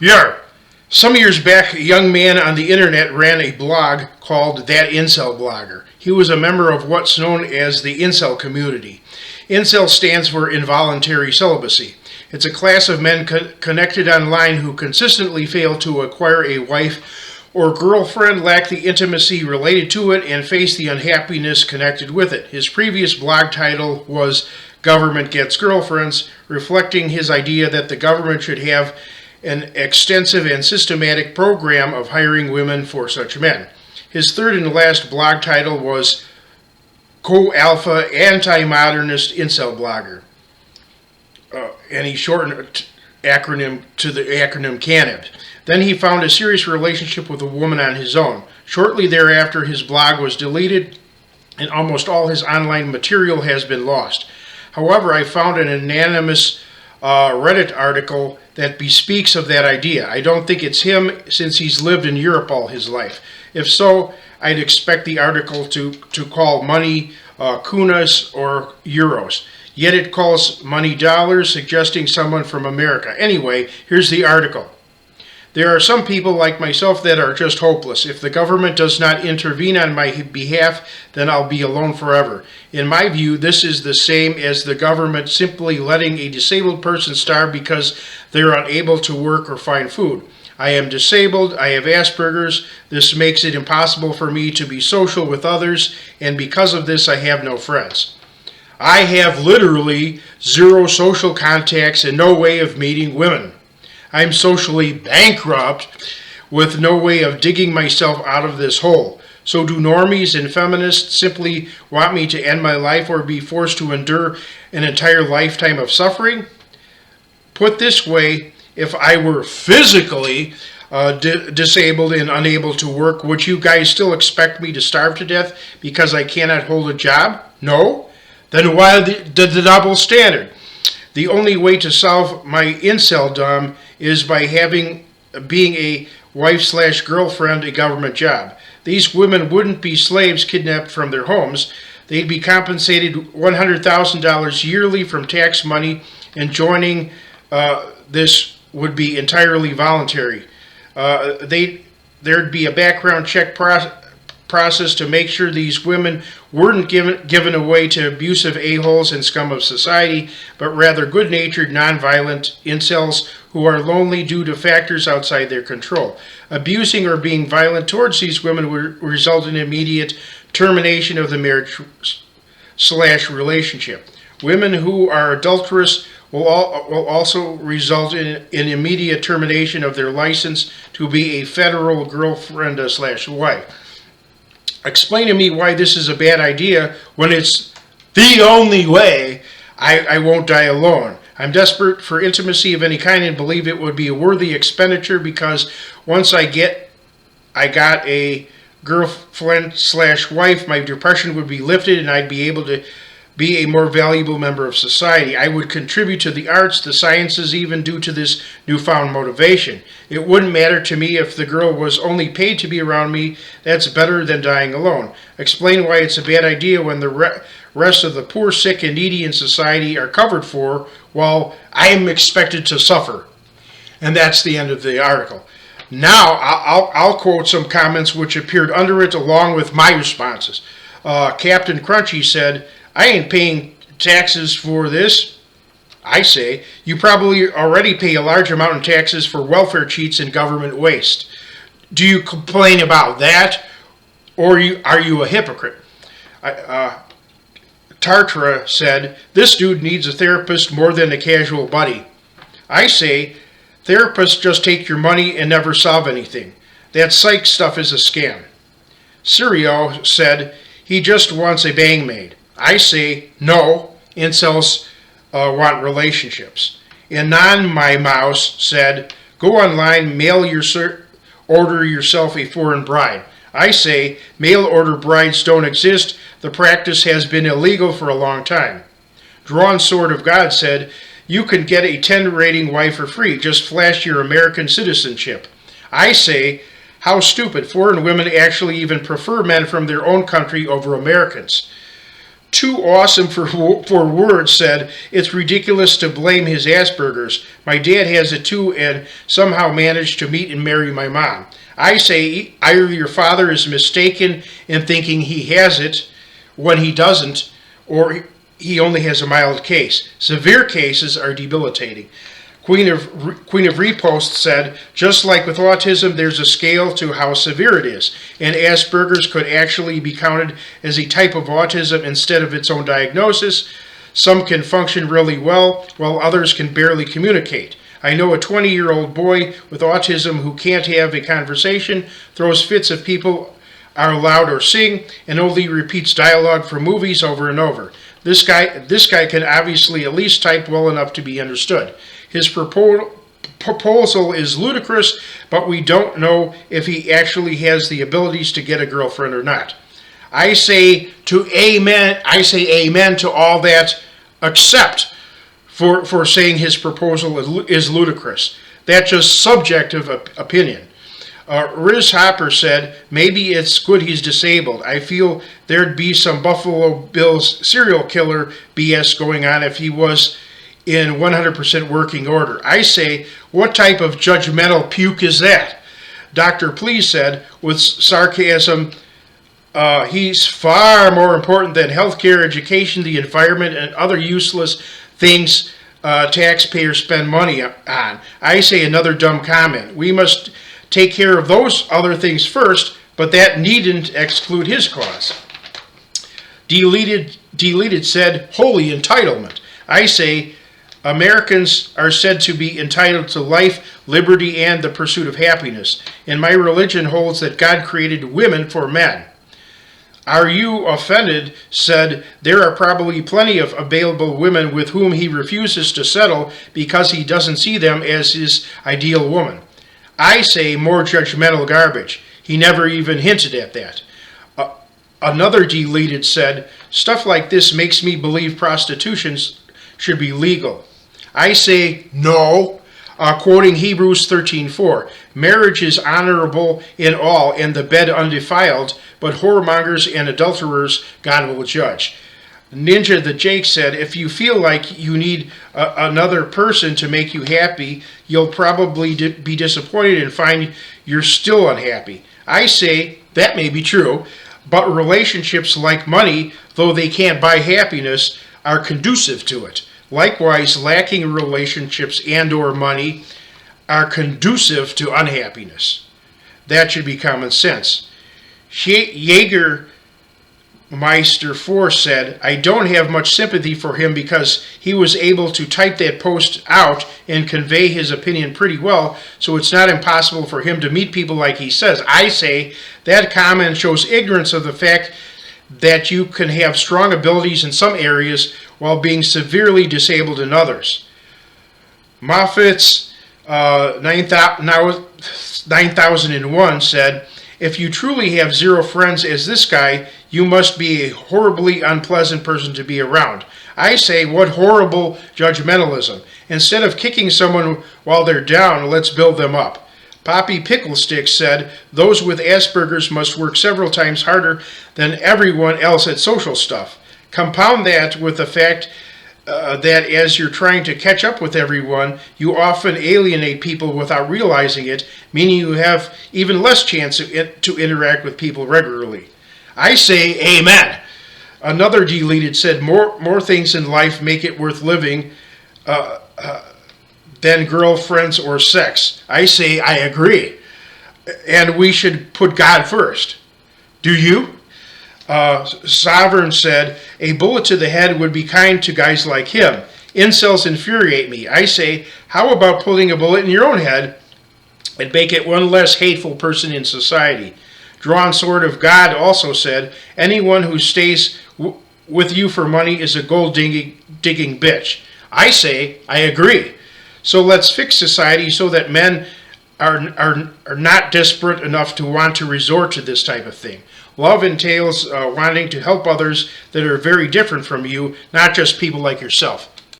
Yar. Some years back, a young man on the internet ran a blog called That Incel Blogger. He was a member of what's known as the incel community. Incel stands for involuntary celibacy. It's a class of men connected online who consistently fail to acquire a wife or girlfriend, lack the intimacy related to it, and face the unhappiness connected with it. His previous blog title was Government Gets Girlfriends, reflecting his idea that the government should have an extensive and systematic program of hiring women for such men. His third and last blog title was Co-Alpha Anti-Modernist Incel Blogger. And he shortened acronym to the acronym CANIB. Then he found a serious relationship with a woman on his own. Shortly thereafter, his blog was deleted and almost all his online material has been lost. However, I found an anonymous Reddit article that bespeaks of that idea. I don't think it's him since he's lived in Europe all his life. If so, I'd expect the article to call money kunas or euros. Yet it calls money dollars, suggesting someone from America. Anyway, here's the article. There are some people like myself that are just hopeless. If the government does not intervene on my behalf, then I'll be alone forever. In my view, this is the same as the government simply letting a disabled person starve because they're unable to work or find food. I am disabled, I have Asperger's, this makes it impossible for me to be social with others, and because of this I have no friends. I have literally zero social contacts and no way of meeting women. I'm socially bankrupt with no way of digging myself out of this hole. So do normies and feminists simply want me to end my life or be forced to endure an entire lifetime of suffering? Put this way, if I were physically disabled and unable to work, would you guys still expect me to starve to death because I cannot hold a job? No? Then why the double standard? The only way to solve my inceldom is by being a wife/girlfriend a government job. These women wouldn't be slaves kidnapped from their homes. They'd be compensated $100,000 yearly from tax money, and joining this would be entirely voluntary. There'd be a background check process to make sure these women weren't given away to abusive a-holes and scum of society, but rather good-natured, non-violent incels who are lonely due to factors outside their control. Abusing or being violent towards these women would result in immediate termination of the marriage/relationship. Women who are adulterous will also result in immediate termination of their license to be a federal girlfriend/wife. Explain to me why this is a bad idea when it's the only way I won't die alone. I'm desperate for intimacy of any kind and believe it would be a worthy expenditure because once I got a girlfriend/wife, my depression would be lifted and I'd be able to be a more valuable member of society. I would contribute to the arts, the sciences, even due to this newfound motivation. It wouldn't matter to me if the girl was only paid to be around me. That's better than dying alone. Explain why it's a bad idea when the rest of the poor, sick, and needy in society are covered for while I am expected to suffer. And that's the end of the article. Now, I'll quote some comments which appeared under it along with my responses. Captain Crunchy said, I ain't paying taxes for this. I say, you probably already pay a large amount in taxes for welfare cheats and government waste. Do you complain about that, or are you a hypocrite? Tartra said, this dude needs a therapist more than a casual buddy. I say, therapists just take your money and never solve anything. That psych stuff is a scam. Sirio said, he just wants a bang maid. I say, no, incels want relationships. Anon My Mouse said, go online, order yourself a foreign bride. I say, mail order brides don't exist. The practice has been illegal for a long time. Drawn Sword of God said, you can get a 10 rating wife for free. Just flash your American citizenship. I say, how stupid. Foreign women actually even prefer men from their own country over Americans. Too awesome for words said, it's ridiculous to blame his Asperger's. My dad has it too and somehow managed to meet and marry my mom. I say either your father is mistaken in thinking he has it when he doesn't, or he only has a mild case. Severe cases are debilitating. Queen of Repost said, just like with autism, there's a scale to how severe it is, and Asperger's could actually be counted as a type of autism instead of its own diagnosis. Some can function really well, while others can barely communicate. I know a 20-year-old boy with autism who can't have a conversation, throws fits if people are loud or sing, and only repeats dialogue from movies over and over. This guy can obviously at least type well enough to be understood. His proposal is ludicrous, but we don't know if he actually has the abilities to get a girlfriend or not. I say amen to all that, except for saying his proposal is ludicrous. That's just subjective opinion. Riz Hopper said, maybe it's good he's disabled. I feel there'd be some Buffalo Bills serial killer BS going on if he was in 100% working order. I say, what type of judgmental puke is that? Dr. Please said, with sarcasm, he's far more important than healthcare, education, the environment, and other useless things taxpayers spend money on. I say another dumb comment. We must take care of those other things first, but that needn't exclude his cause. Deleted said, holy entitlement. I say, Americans are said to be entitled to life, liberty, and the pursuit of happiness, and my religion holds that God created women for men. Are you offended? Said, there are probably plenty of available women with whom he refuses to settle because he doesn't see them as his ideal woman. I say more judgmental garbage. He never even hinted at that. Another deleted said, stuff like this makes me believe prostitution should be legal. I say no, quoting Hebrews 13:4. Marriage is honorable in all, and the bed undefiled, but whoremongers and adulterers God will judge. Ninja the Jake said, if you feel like you need another person to make you happy, you'll probably be disappointed and find you're still unhappy. I say, that may be true, but relationships like money, though they can't buy happiness, are conducive to it. Likewise, lacking relationships and or money are conducive to unhappiness. That should be common sense. Jägermeister 4 said, I don't have much sympathy for him because he was able to type that post out and convey his opinion pretty well, so it's not impossible for him to meet people like he says. I say that comment shows ignorance of the fact that you can have strong abilities in some areas while being severely disabled in others. Moffat's 9001 said, if you truly have zero friends as this guy, you must be a horribly unpleasant person to be around. I say, what horrible judgmentalism. Instead of kicking someone while they're down, let's build them up. Poppy Picklestick said, those with Asperger's must work several times harder than everyone else at social stuff. Compound that with the fact that as you're trying to catch up with everyone, you often alienate people without realizing it, meaning you have even less chance to interact with people regularly. I say amen. Another deleted said, more things in life make it worth living than girlfriends or sex. I say I agree. And we should put God first. Do you? Sovereign said, a bullet to the head would be kind to guys like him. Incels infuriate me. I say, how about putting a bullet in your own head and make it one less hateful person in society? Drawn Sword of God also said, anyone who stays with you for money is a gold-digging bitch. I say, I agree. So let's fix society so that men are not desperate enough to want to resort to this type of thing. Love entails wanting to help others that are very different from you, not just people like yourself.